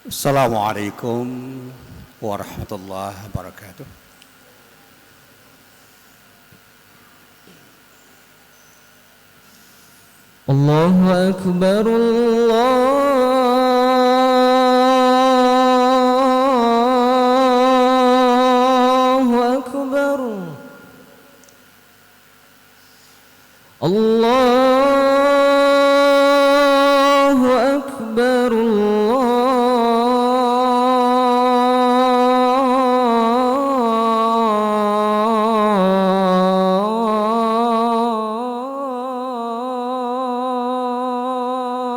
Assalamualaikum warahmatullahi wabarakatuh. Allahu Akbar, Allahu Akbar, Allahu Akbar,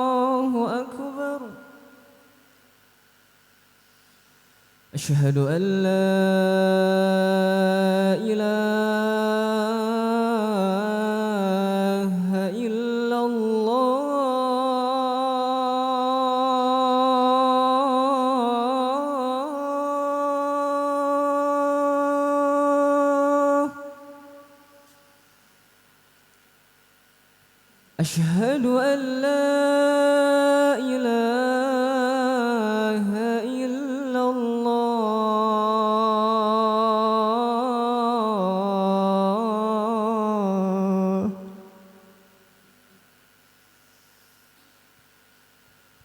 Allahu Akbar. Asyhadu an la ilaha illallah. Asyhadu an la ilaha illallah.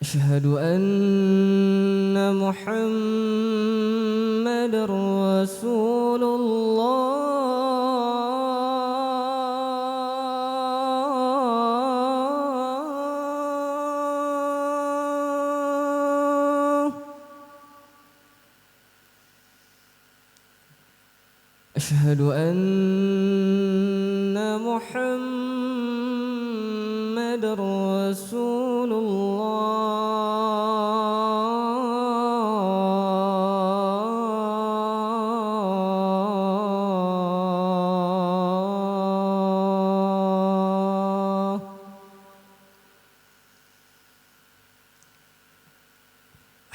Asyhadu anna Muhammadar Rasulullah. Asyhadu anna Muhammadar Rasulullah.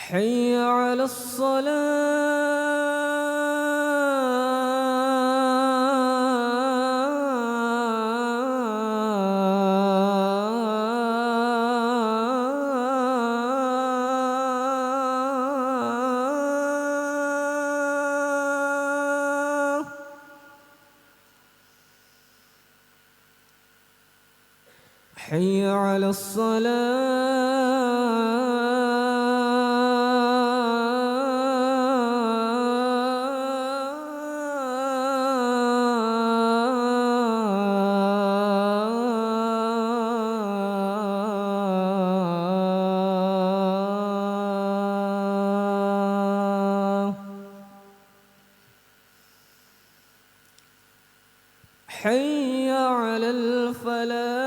Hayya 'alas salah. Hayya 'alas salah. Hayya 'alal falah.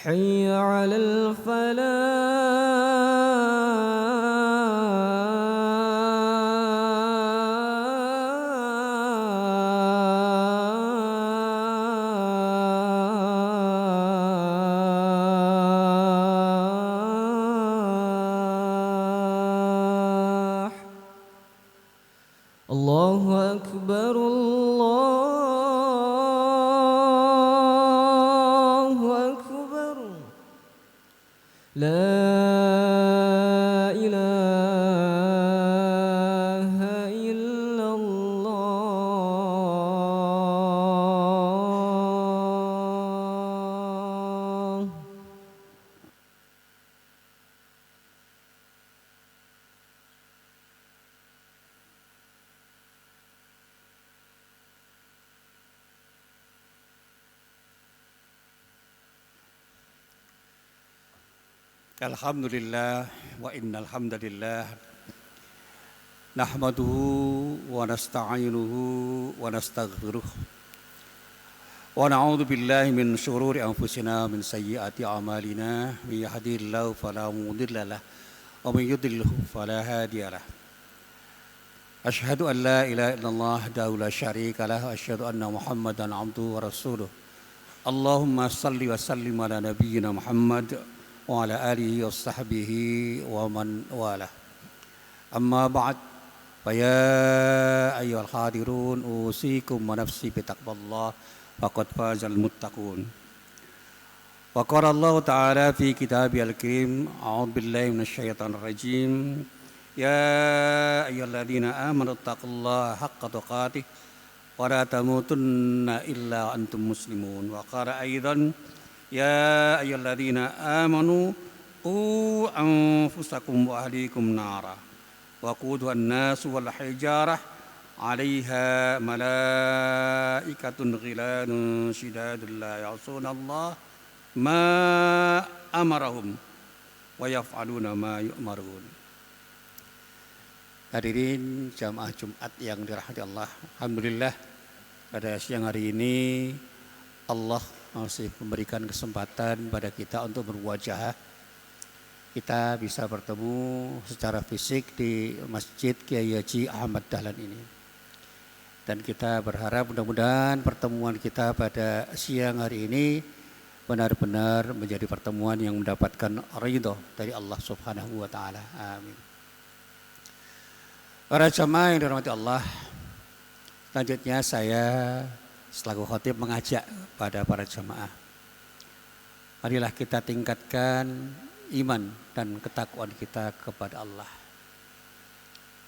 Hayya 'alal falah. Allahu Akbar, Allahu Akbar. La ilaha illallah. Alhamdulillah wa innal hamdalillah nahmaduhu wa nasta'inuhu wa nastaghfiruh wa na'udzu billahi min syururi anfusina min sayyiati a'malina may yahdihillahu fala mudilla lahu wa may yudlilhu fala hadiya lahu. Asyhadu an la ilaha illallah wahdahu la syarika lahu wa asyhadu anna Muhammadan 'abduhu wa rasuluh. Allahumma salli wa sallim ala nabiyyina Muhammad wa ala alihi wa sahbihi wa man wala. Amma ba'd. فيا أيها الحاضرون أوصيكم ونفسي بتقوى الله فقد فاز المتقون. وقال الله تعالى في كتابه الكريم أعوذ بالله من الشيطان الرجيم يا أيها الذين آمنوا اتقوا الله حق تقاته ولا تموتن إلا وأنتم مسلمون. وقال أيضا يا أيها الذين آمنوا قوا أنفسكم وأهليكم نارا وقودها الناس والحجارة عليها ملائكة غلان شداد لا يعصون الله ما أمرهم ويفعلون ما يؤمرون. Hadirin jamaah Jumat yang dirahmati Allah, alhamdulillah pada siang hari ini Allah masih memberikan kesempatan pada kita untuk berwajah. Kita bisa bertemu secara fisik di Masjid Kiai Haji Ahmad Dahlan ini. Dan kita berharap mudah-mudahan pertemuan kita pada siang hari ini benar-benar menjadi pertemuan yang mendapatkan ridho dari Allah Subhanahu wa taala. Amin. Para jamaah yang dirahmati Allah, selanjutnya saya selaku khatib mengajak pada para jamaah, marilah kita tingkatkan iman dan ketakwaan kita kepada Allah.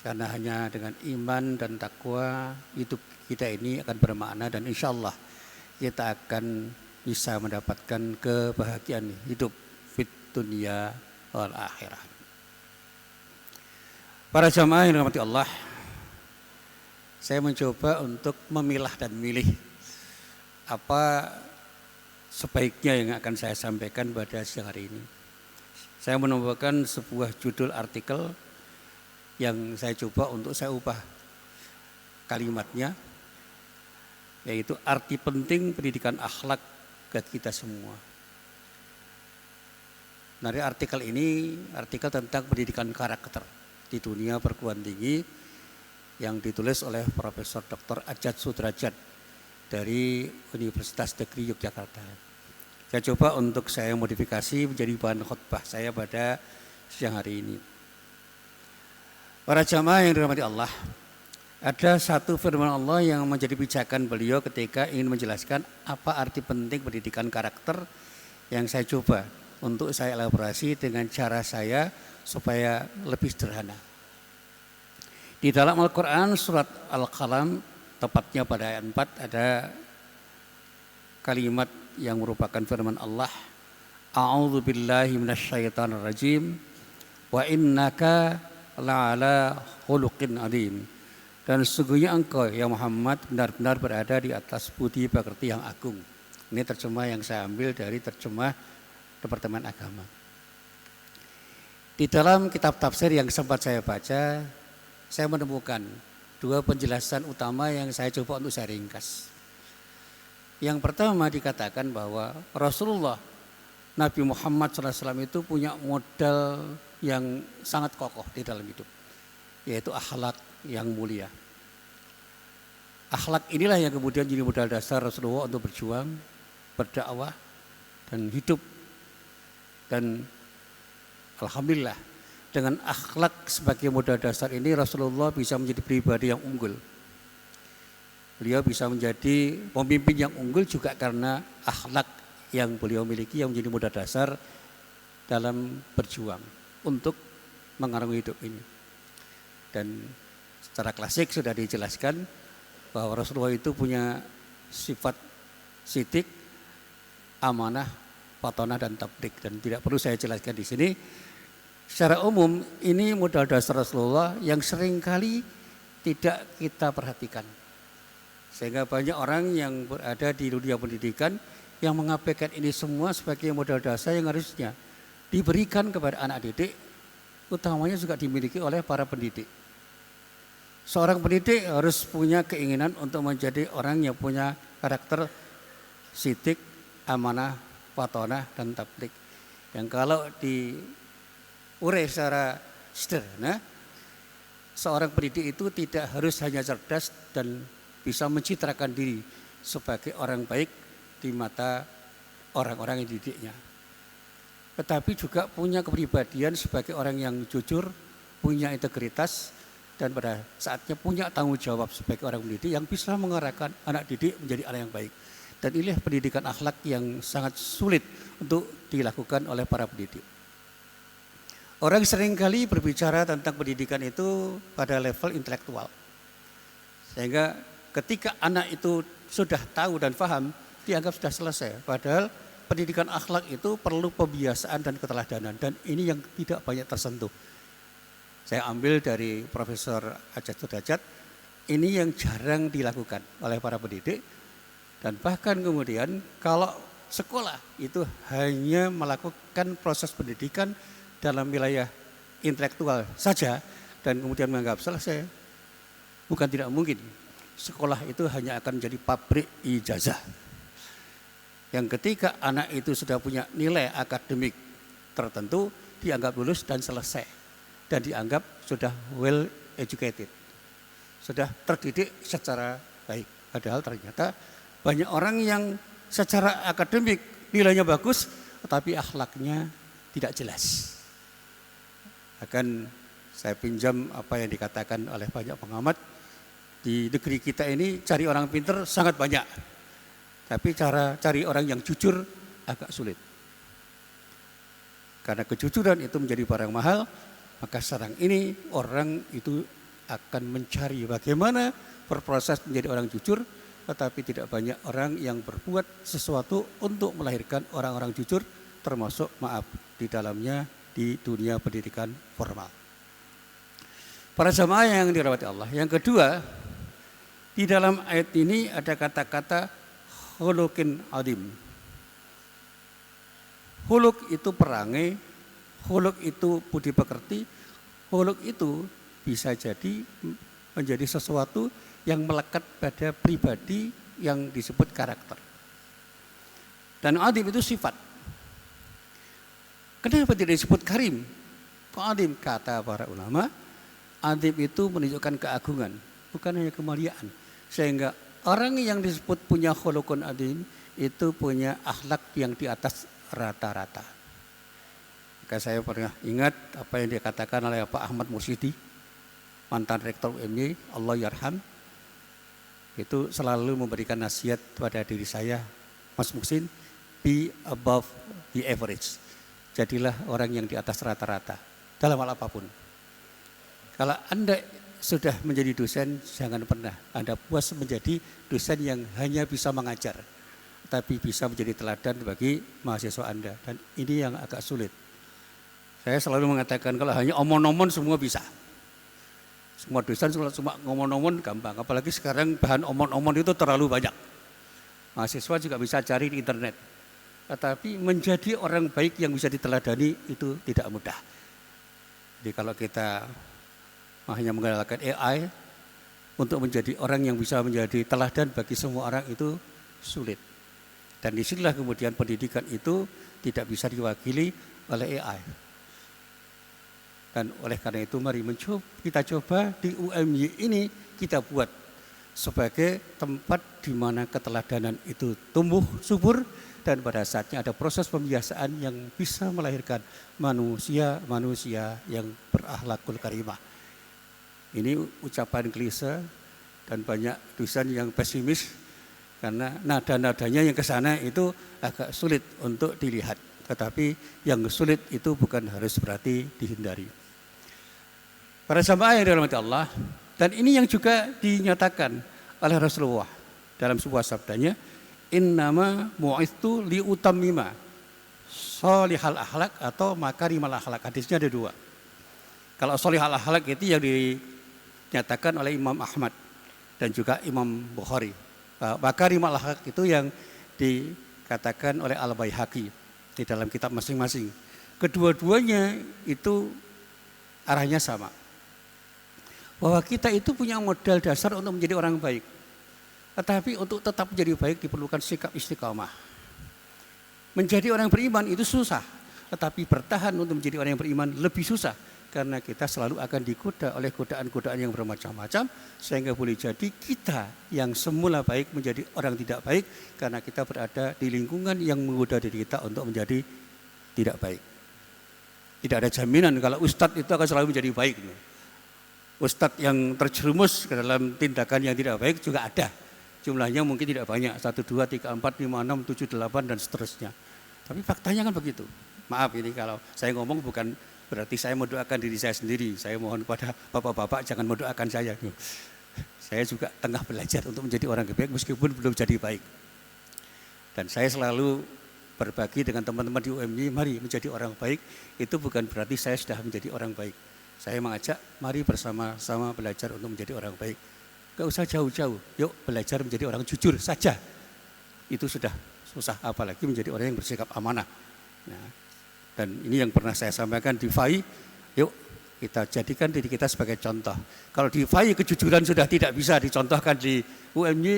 Karena hanya dengan iman dan takwa hidup kita ini akan bermakna dan insya Allah kita akan bisa mendapatkan kebahagiaan hidup fit dunia wal akhirah. Para jamaah yang dirahmati Allah, saya mencoba untuk memilah dan milih apa sebaiknya yang akan saya sampaikan pada siang hari ini. Saya menemukan sebuah judul artikel yang saya coba untuk saya ubah kalimatnya, yaitu arti penting pendidikan akhlak bagi kita semua. Dari artikel ini, artikel tentang pendidikan karakter di dunia perguruan tinggi yang ditulis oleh Profesor Dr. Ajat Sudrajat dari Universitas Negeri Yogyakarta. Saya coba untuk saya modifikasi menjadi bahan khutbah saya pada siang hari ini. Para jamaah yang dirahmati Allah, ada satu firman Allah yang menjadi pijakan beliau ketika ingin menjelaskan apa arti penting pendidikan karakter, yang saya coba untuk saya elaborasi dengan cara saya supaya lebih sederhana. Di dalam Al-Quran surat Al-Qalam, tepatnya pada ayat 4, ada kalimat yang merupakan firman Allah, A'udzu billahi minasyaitonir rajim wa innaka la'ala khuluqin adzim. Dan sesungguhnya engkau ya Muhammad benar-benar berada di atas budi pekerti yang agung. Ini terjemah yang saya ambil dari terjemah Departemen Agama. Di dalam kitab tafsir yang sempat saya baca, saya menemukan dua penjelasan utama yang saya coba untuk saya ringkas. Yang pertama dikatakan bahwa Rasulullah Nabi Muhammad SAW itu punya modal yang sangat kokoh di dalam hidup, yaitu akhlak yang mulia. Akhlak inilah yang kemudian jadi modal dasar Rasulullah untuk berjuang, berdakwah, dan hidup. Dan alhamdulillah dengan akhlak sebagai modal dasar ini Rasulullah bisa menjadi pribadi yang unggul. Beliau bisa menjadi pemimpin yang unggul juga karena akhlak yang beliau miliki yang menjadi modal dasar dalam berjuang untuk mengarungi hidup ini. Dan secara klasik sudah dijelaskan bahwa Rasulullah itu punya sifat sidik, amanah, fatonah, dan tablik, dan tidak perlu saya jelaskan di sini. Secara umum ini modal dasar Rasulullah yang seringkali tidak kita perhatikan, sehingga banyak orang yang berada di dunia pendidikan yang mengabaikan ini semua sebagai modal dasar yang harusnya diberikan kepada anak didik, utamanya juga dimiliki oleh para pendidik. Seorang pendidik harus punya keinginan untuk menjadi orang yang punya karakter sidik, amanah, fatonah, dan tablik. Yang kalau diurai secara sederhana, seorang pendidik itu tidak harus hanya cerdas dan bisa mencitrakan diri sebagai orang baik di mata orang-orang yang dididiknya, tetapi juga punya kepribadian sebagai orang yang jujur, punya integritas, dan pada saatnya punya tanggung jawab sebagai orang pendidik yang bisa mengarahkan anak didik menjadi anak yang baik. Dan inilah pendidikan akhlak yang sangat sulit untuk dilakukan oleh para pendidik. Orang seringkali berbicara tentang pendidikan itu pada level intelektual. Sehingga ketika anak itu sudah tahu dan paham, dianggap sudah selesai. Padahal pendidikan akhlak itu perlu pembiasaan dan keteladanan. Dan ini yang tidak banyak tersentuh. Saya ambil dari Profesor Ajat Sudrajat, ini yang jarang dilakukan oleh para pendidik. Dan bahkan kemudian kalau sekolah itu hanya melakukan proses pendidikan dalam wilayah intelektual saja dan kemudian menganggap selesai, bukan tidak mungkin. Sekolah itu hanya akan menjadi pabrik ijazah. Yang ketika anak itu sudah punya nilai akademik tertentu, dianggap lulus dan selesai. Dan dianggap sudah well educated. Sudah terdidik secara baik. Padahal ternyata banyak orang yang secara akademik nilainya bagus, tetapi akhlaknya tidak jelas. Akan saya pinjam apa yang dikatakan oleh banyak pengamat, di negeri kita ini cari orang pinter sangat banyak, tapi cara cari orang yang jujur agak sulit. Karena kejujuran itu menjadi barang mahal, maka sekarang ini orang itu akan mencari bagaimana berproses menjadi orang jujur, tetapi tidak banyak orang yang berbuat sesuatu untuk melahirkan orang-orang jujur, termasuk maaf di dalamnya di dunia pendidikan formal. Para jamaah yang dirahmati Allah. Yang kedua, di dalam ayat ini ada kata-kata khuluqin adim. Khuluq itu perangai, khuluq itu budi pekerti, khuluq itu bisa jadi menjadi sesuatu yang melekat pada pribadi yang disebut karakter. Dan adim itu sifat. Kenapa tidak disebut karim? Adim, kata para ulama, adim itu menunjukkan keagungan, bukan hanya kemuliaan. Sehingga orang yang disebut punya khuluqun adim itu punya akhlak yang di atas rata-rata. Maka saya pernah ingat apa yang dikatakan oleh Pak Ahmad Mursidi, mantan rektor UMY, Allah yarham, itu selalu memberikan nasihat pada diri saya, Mas Muksin, be above the average. Jadilah orang yang di atas rata-rata dalam hal apapun. Kalau Anda sudah menjadi dosen, jangan pernah Anda puas menjadi dosen yang hanya bisa mengajar, tapi bisa menjadi teladan bagi mahasiswa Anda. Dan ini yang agak sulit. Saya selalu mengatakan kalau hanya omon-omon semua bisa. Semua dosen cuma ngomong-ngomong gampang. Apalagi sekarang bahan omon-omon itu terlalu banyak. Mahasiswa juga bisa cari di internet. Tetapi menjadi orang baik yang bisa diteladani itu tidak mudah. Jadi kalau kita hanya mengandalkan AI untuk menjadi orang yang bisa menjadi teladan bagi semua orang itu sulit. Dan disinilah kemudian pendidikan itu tidak bisa diwakili oleh AI. Dan oleh karena itu mari kita coba di UMY ini kita buat sebagai tempat di mana keteladanan itu tumbuh subur. Dan pada saatnya ada proses pembiasaan yang bisa melahirkan manusia-manusia yang berakhlakul karimah. Ini ucapan klise dan banyak dosen yang pesimis karena nada-nadanya yang ke sana itu agak sulit untuk dilihat. Tetapi yang sulit itu bukan harus berarti dihindari. Para jamaah yang dirahmati Allah, dan ini yang juga dinyatakan oleh Rasulullah dalam sebuah sabdanya, innama mu'ithtu liutammima sholihal akhlak atau makarimal akhlak. Hadisnya ada dua. Kalau sholihal akhlak itu yang dinyatakan oleh Imam Ahmad dan juga Imam Bukhari. Makarimal akhlak itu yang dikatakan oleh Al-Baihaqi di dalam kitab masing-masing. Kedua-duanya itu arahnya sama. Bahwa kita itu punya modal dasar untuk menjadi orang baik. Tetapi untuk tetap menjadi baik diperlukan sikap istiqamah. Menjadi orang beriman itu susah, tetapi bertahan untuk menjadi orang yang beriman lebih susah. Karena kita selalu akan digoda oleh godaan-godaan yang bermacam-macam. Sehingga boleh jadi kita yang semula baik menjadi orang tidak baik. Karena kita berada di lingkungan yang menggoda diri kita untuk menjadi tidak baik. Tidak ada jaminan kalau ustadz itu akan selalu menjadi baik. Ustadz yang terjerumus ke dalam tindakan yang tidak baik juga ada. Jumlahnya mungkin tidak banyak, 1, 2, 3, 4, 5, 6, 7, 8 dan seterusnya. Tapi faktanya kan begitu. Maaf ini kalau saya ngomong bukan berarti saya mendoakan diri saya sendiri. Saya mohon kepada bapak-bapak jangan mendoakan saya. Saya juga tengah belajar untuk menjadi orang baik meskipun belum jadi baik. Dan saya selalu berbagi dengan teman-teman di UMY, mari menjadi orang baik. Itu bukan berarti saya sudah menjadi orang baik. Saya mengajak, mari bersama-sama belajar untuk menjadi orang baik. Gak usah jauh-jauh, yuk belajar menjadi orang jujur saja. Itu sudah susah, apalagi menjadi orang yang bersikap amanah. Nah, dan ini yang pernah saya sampaikan di FAI, yuk kita jadikan diri kita sebagai contoh. Kalau di FAI kejujuran sudah tidak bisa dicontohkan di UMY,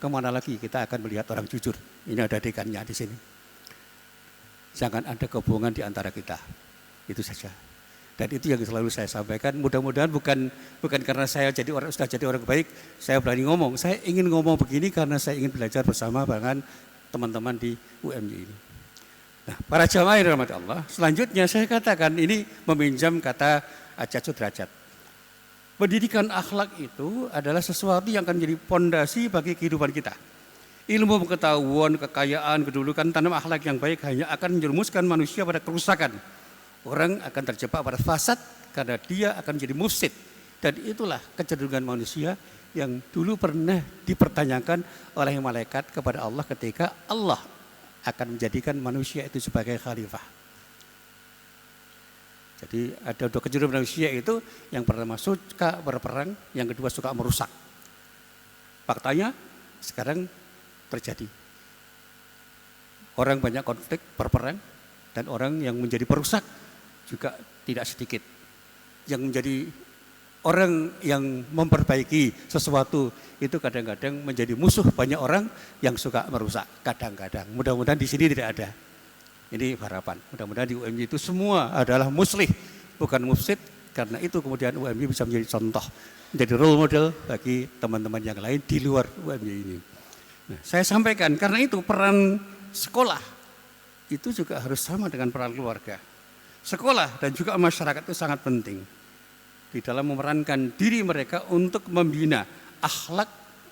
kemana lagi kita akan melihat orang jujur. Ini ada dekannya di sini. Jangan ada kebohongan di antara kita, itu saja. Dan itu yang selalu saya sampaikan. Mudah-mudahan bukan karena saya sudah jadi orang baik, saya berani ngomong. Saya ingin ngomong begini karena saya ingin belajar bersama dengan teman-teman di UMY ini. Nah, para jamaah yang dirahmati Allah, selanjutnya saya katakan ini meminjam kata Acha Sudrajat. Pendidikan akhlak itu adalah sesuatu yang akan menjadi pondasi bagi kehidupan kita. Ilmu pengetahuan, kekayaan, kedudukan, tanam akhlak yang baik hanya akan menjerumuskan manusia pada kerusakan. Orang akan terjebak pada fasad karena dia akan menjadi mufsid. Dan itulah kecenderungan manusia yang dulu pernah dipertanyakan oleh malaikat kepada Allah ketika Allah akan menjadikan manusia itu sebagai khalifah. Jadi ada dua kecenderungan manusia itu, yang pertama suka berperang, yang kedua suka merusak. Faktanya sekarang terjadi. Orang banyak konflik, berperang, dan orang yang menjadi perusak juga tidak sedikit. Yang menjadi orang yang memperbaiki sesuatu itu kadang-kadang menjadi musuh banyak orang yang suka merusak. Kadang-kadang. Mudah-mudahan di sini tidak ada. Ini harapan. Mudah-mudahan di UMY itu semua adalah muslih, bukan mufsid. Karena itu kemudian UMY bisa menjadi contoh, menjadi role model bagi teman-teman yang lain di luar UMY ini. Nah, saya sampaikan karena itu peran sekolah itu juga harus sama dengan peran keluarga. Sekolah dan juga masyarakat itu sangat penting di dalam memerankan diri mereka untuk membina akhlak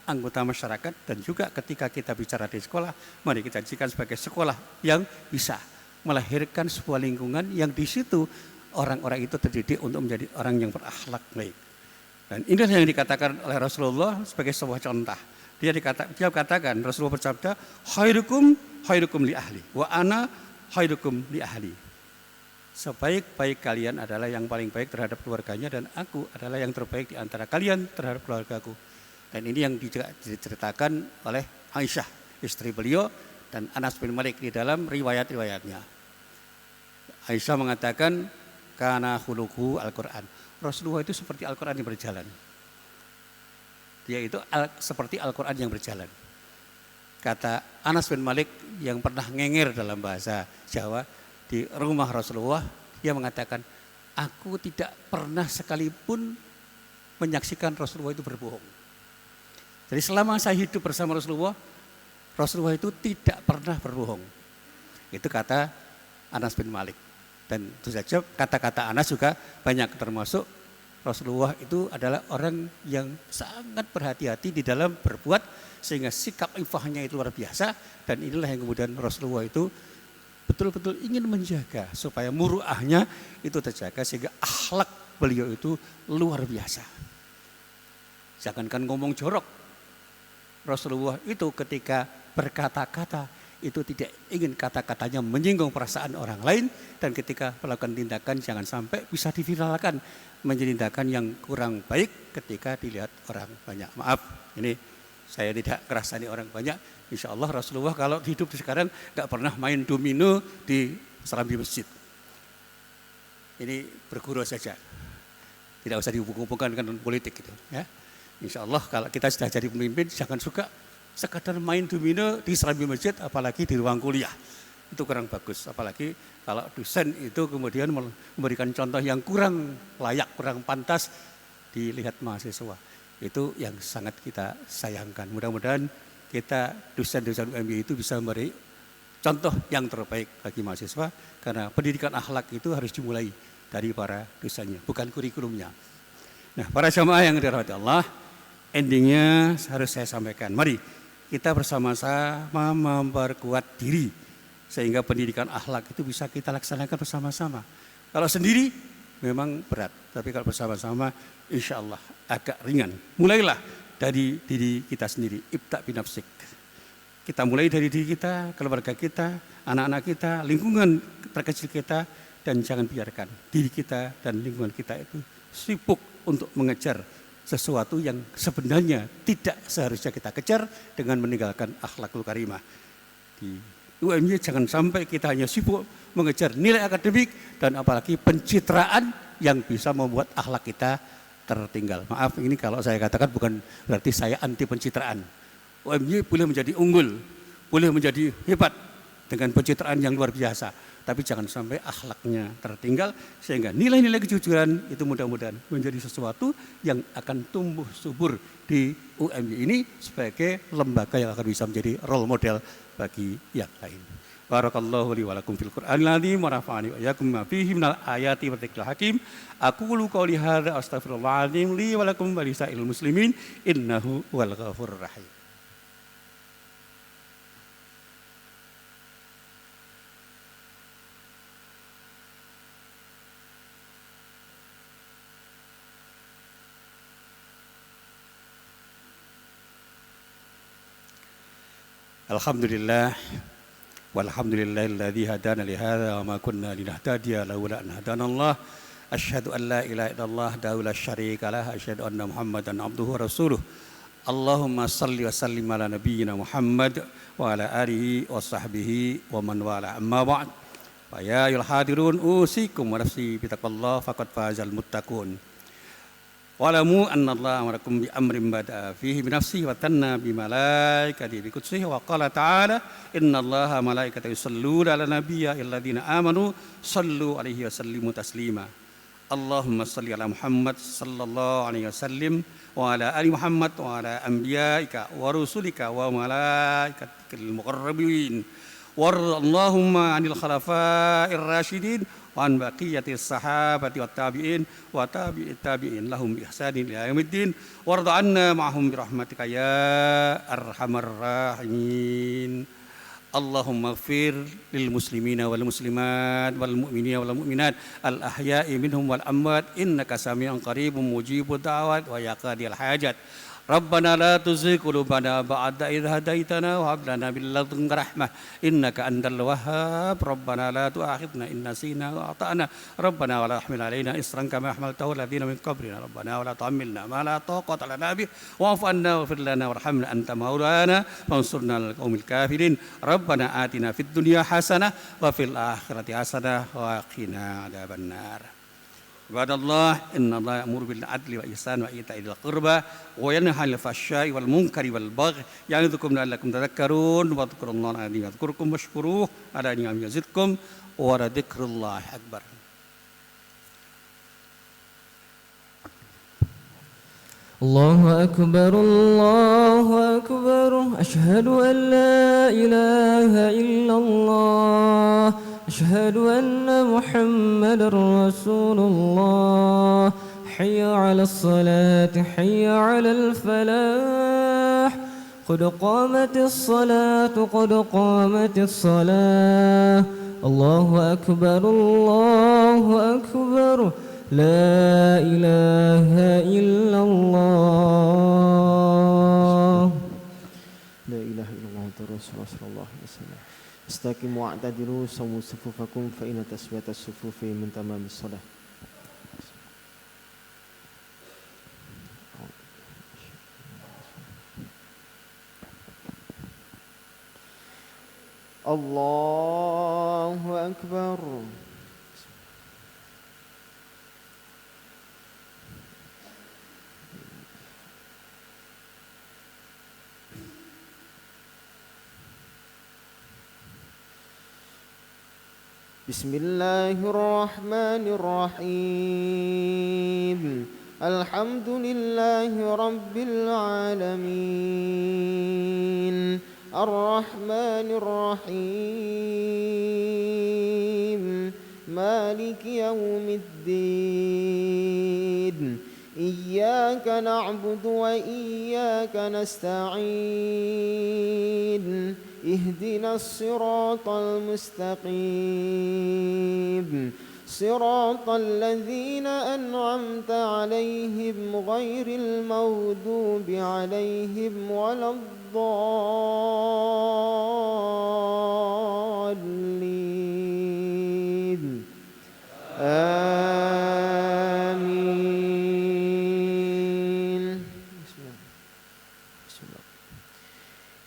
anggota masyarakat. Dan juga ketika kita bicara di sekolah, mari kita jadikan sebagai sekolah yang bisa melahirkan sebuah lingkungan yang di situ orang-orang itu terdidik untuk menjadi orang yang berakhlak baik. Dan inilah yang dikatakan oleh Rasulullah sebagai sebuah contoh. Dia katakan, Rasulullah bersabda, khairukum li ahli wa ana khairukum li ahli. Sebaik-baik kalian adalah yang paling baik terhadap keluarganya, dan aku adalah yang terbaik di antara kalian terhadap keluargaku. Dan ini yang diceritakan oleh Aisyah, istri beliau, dan Anas bin Malik di dalam riwayat-riwayatnya. Aisyah mengatakan, kana khuluquhu Al-Quran. Rasulullah itu seperti Al-Quran yang berjalan. Dia itu seperti Al-Quran yang berjalan. Kata Anas bin Malik yang pernah ngenger dalam bahasa Jawa, di rumah Rasulullah, dia mengatakan, aku tidak pernah sekalipun menyaksikan Rasulullah itu berbohong. Jadi selama saya hidup bersama Rasulullah, Rasulullah itu tidak pernah berbohong. Itu kata Anas bin Malik. Dan itu saja kata-kata Anas juga banyak, termasuk Rasulullah itu adalah orang yang sangat berhati-hati di dalam berbuat, sehingga sikap ifahnya itu luar biasa. Dan inilah yang kemudian Rasulullah itu betul-betul ingin menjaga supaya muruahnya itu terjaga, sehingga akhlak beliau itu luar biasa. Jangankan ngomong jorok, Rasulullah itu ketika berkata-kata itu tidak ingin kata-katanya menyinggung perasaan orang lain, dan ketika melakukan tindakan jangan sampai bisa diviralkan menjadi tindakan yang kurang baik ketika dilihat orang banyak. Maaf, ini saya tidak ngerasani orang banyak. Insya Allah Rasulullah kalau hidup di sekarang nggak pernah main domino di serambi masjid. Ini berguru saja, tidak usah dihubung-hubungkan dengan politik gitu. Ya. Insya Allah kalau kita sudah jadi pemimpin, jangan suka sekadar main domino di serambi masjid, apalagi di ruang kuliah. Itu kurang bagus. Apalagi kalau dosen itu kemudian memberikan contoh yang kurang layak, kurang pantas dilihat mahasiswa. Itu yang sangat kita sayangkan. Mudah-mudahan kita dosen-dosen UMY itu bisa memberi contoh yang terbaik bagi mahasiswa, karena pendidikan akhlak itu harus dimulai dari para dosennya, bukan kurikulumnya. Nah, para jamaah yang dirahmati Allah, endingnya harus saya sampaikan. Mari kita bersama-sama memperkuat diri sehingga pendidikan akhlak itu bisa kita laksanakan bersama-sama. Kalau sendiri memang berat, tapi kalau bersama-sama insya Allah agak ringan. Mulailah dari diri kita sendiri, ibda' binafsik. Kita mulai dari diri kita, keluarga kita, anak-anak kita, lingkungan terkecil kita, dan jangan biarkan diri kita dan lingkungan kita itu sibuk untuk mengejar sesuatu yang sebenarnya tidak seharusnya kita kejar dengan meninggalkan akhlakul karimah. Di UMY jangan sampai kita hanya sibuk mengejar nilai akademik dan apalagi pencitraan yang bisa membuat akhlak kita tertinggal. Maaf, ini kalau saya katakan bukan berarti saya anti pencitraan. UMY boleh menjadi unggul, boleh menjadi hebat dengan pencitraan yang luar biasa, tapi jangan sampai akhlaknya tertinggal sehingga nilai-nilai kejujuran itu mudah-mudahan menjadi sesuatu yang akan tumbuh subur di UMY ini sebagai lembaga yang akan bisa menjadi role model bagi yang lain. Barakallahu li wa lakum fil Qur'anil azim wa nafa'ani wa iyyakum bima fihi minal ayati wa dzikril hakim. Aqulu qouli hadza astaghfirullahalazim li wa lakum wa lisa'il muslimin innahu wal ghafurur rahim. Alhamdulillah walhamdulillahilladzi hadana li hadza wa ma kunna linahtadiya laula an hadanallah. Asyhadu an la ilaha illallah la syarika lah, asyhadu anna Muhammadan abduhu wa rasuluh. Allahumma salli wa sallim ala nabiyyina Muhammad wa ala alihi wa sahbihi wa man wala. Amma ba'd. Fa ya ayyuhal hadirun usikum wa nafsi bi taqwallah faqad fazal muttaqun. Wa'lamu anna Allah amarakum bi amrin bada'a fihi bi nafsihi wa tanna bi malaikatihi bi qudsihi wa qala ta'ala inna Allaha malaikatahu yusalluna 'alan nabiyyi alladziina amanu sallu 'alaihi wa sallimu taslima. Allahumma shalli 'ala Muhammad sallallahu alaihi wasallam wa 'ala ali Muhammad wa 'ala anbiya'ika wa rusulika wa malaikatikal muqarrabin. Allahumma 'anil khulafa'ir rasyidin wa an baqiyatis sahabati wat tabi'in wa tabi'it tabi'in lahum bi ihsanin ila yaumiddin warda 'anna ma'hum bi rahmatika ya arhamar rahimin. Allahumma ighfir lil muslimina wal muslimat wal mu'minina wal mu'minat al ahya'i minhum wal amwat innaka sami'un qaribun mujibud da'wat wa yaqadil hajat. Rabbana la tuzigh qulubana ba'da idh hadaitana wa hab lana min ladunka rahmah innaka antal wahhab. Rabbana la tu'akhidhna in nasina wa ata'na. Rabbana wa la tahmil 'alaina isran kama hamaltahu alladziina min qablina. Rabbana wa la tuhammilna ma la taqata lana bih wa'fu 'anna waghfir lana warhamna anta maulana fansurna 'alal qaumil kafirin. Rabbana atina fid dunya hasanah wa fil akhirati hasanah wa qina adzabannar. Ibadallah, inna Allah ya'muru bil adli wa ihsan wa ita'i dzil qurba wa yanha 'anil fahsya'i wal munkari wal baghi ya'idzukum la'allakum tadhakkarun wa dhkurullaha alladzi yadhkurukum washkuruhu 'ala ni'amihi yazidkum wa la dzikrullahi akbar. Allahu akbar, asyhadu an la ilaha illallah, asyhadu anna Muhammadar Rasulullah. Hayya 'alas salati, hayya 'alal falah. Qad qamatis salatu, qad qamatis salah. Allahu akbar, Allahu akbar. La ilaha illallah. La ilaha illallah Rasulullah sallallahu alaihi wasallam. Istaqimu wa'tadilu sawu sufufakum fa inna taswiyatas sufufi min tamamis shalah. Allahu akbar. Bismillahirrahmanirrahim. Alhamdulillahi rabbil alamin. Ar-Rahmanir-Rahim. Maliki yaumiddin. إياك نعبد وإياك نستعين اهدنا الصراط المستقيم صراط الذين أنعمت عليهم غير المغضوب عليهم ولا الضالين آمين.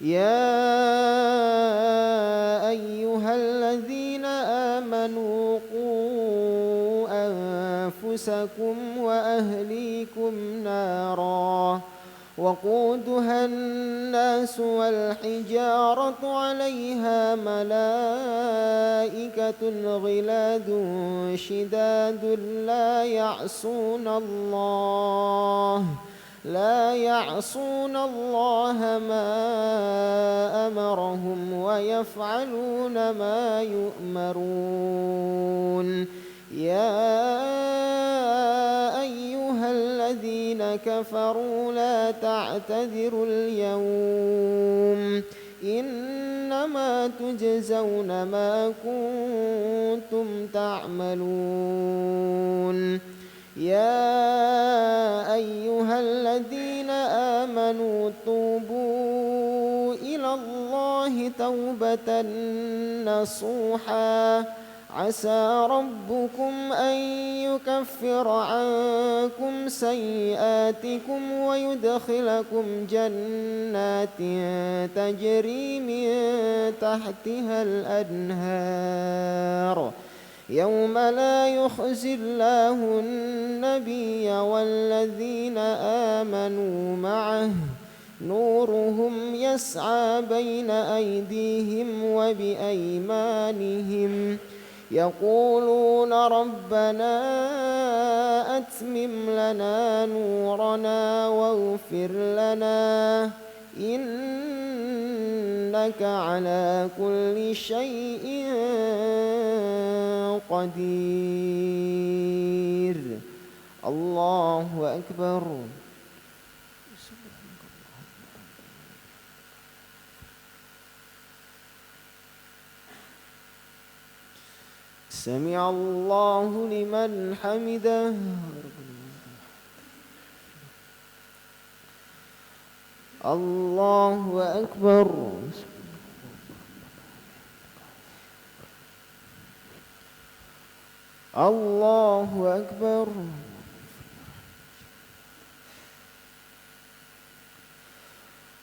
يا أيها الذين آمنوا قوا أنفسكم وأهليكم نارا وقودها الناس والحجارة عليها ملائكة غلاظ شداد لا يعصون الله ما أمرهم ويفعلون ما يؤمرون. يا أيها الذين كفروا لا تعتذروا اليوم إنما تجزون ما كنتم تعملون. يا أيها الذين آمنوا توبوا إلى الله توبة نصوحا عسى ربكم أن يكفر عنكم سيئاتكم ويدخلكم جنات تجري من تحتها الأنهار يوم لا يخزي الله النبي والذين آمنوا معه نورهم يسعى بين أيديهم وبأيمانهم يقولون ربنا أتمم لنا نورنا واغفر لنا إنك على كل شيء قدير. الله أكبر. سمع الله لمن حمده. الله أكبر. الله أكبر.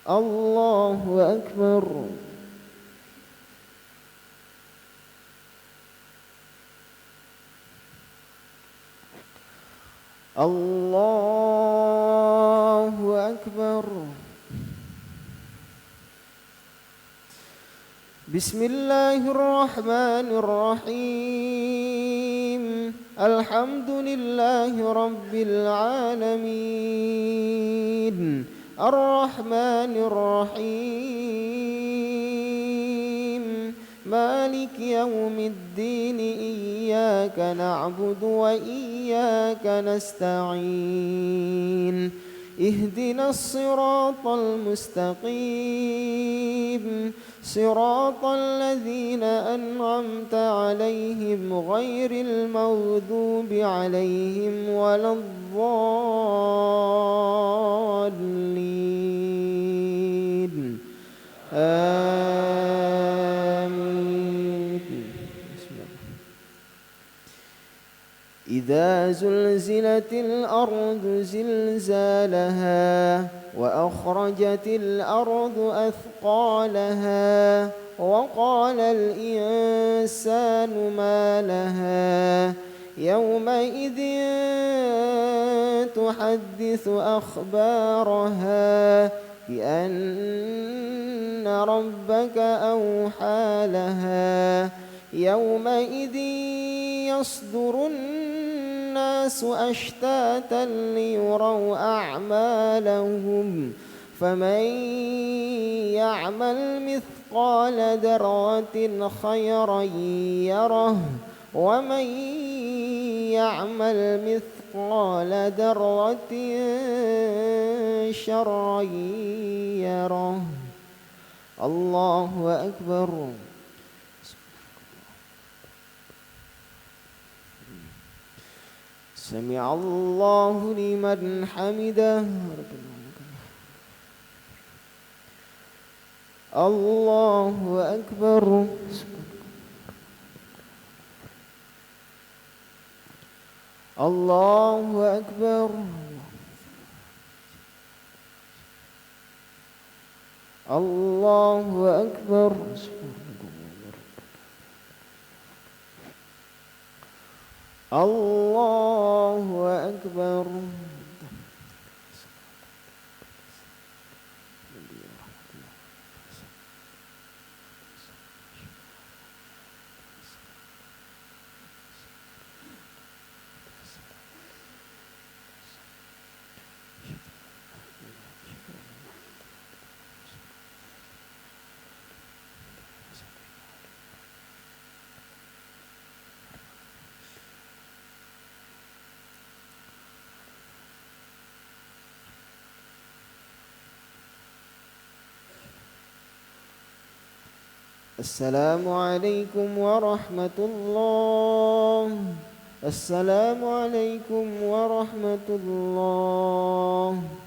الله أكبر. الله أكبر. بسم الله الرحمن الرحيم الحمد لله رب العالمين الرحمن الرحيم مالك يوم الدين إياك نعبد وإياك نستعين اهدنا الصراط المستقيم صراط الذين أنعمت عليهم غير المغضوب عليهم ولا الضالين آمين. إذا زلزلت الأرض زلزالها وأخرجت الأرض أثقالها وقال الإنسان ما لها يومئذ تحدث أخبارها بأن ربك أوحى لها يومئذ يصدر الناس أشتاتا ليروا أعمالهم فمن يعمل مثقال ذرة خيرا يره ومن يعمل مثقال ذرة شرا يره الله أكبر سمع الله لمن حمده الله أكبر الله أكبر الله أكبر الله أكبر السلام عليكم ورحمة الله السلام عليكم ورحمة الله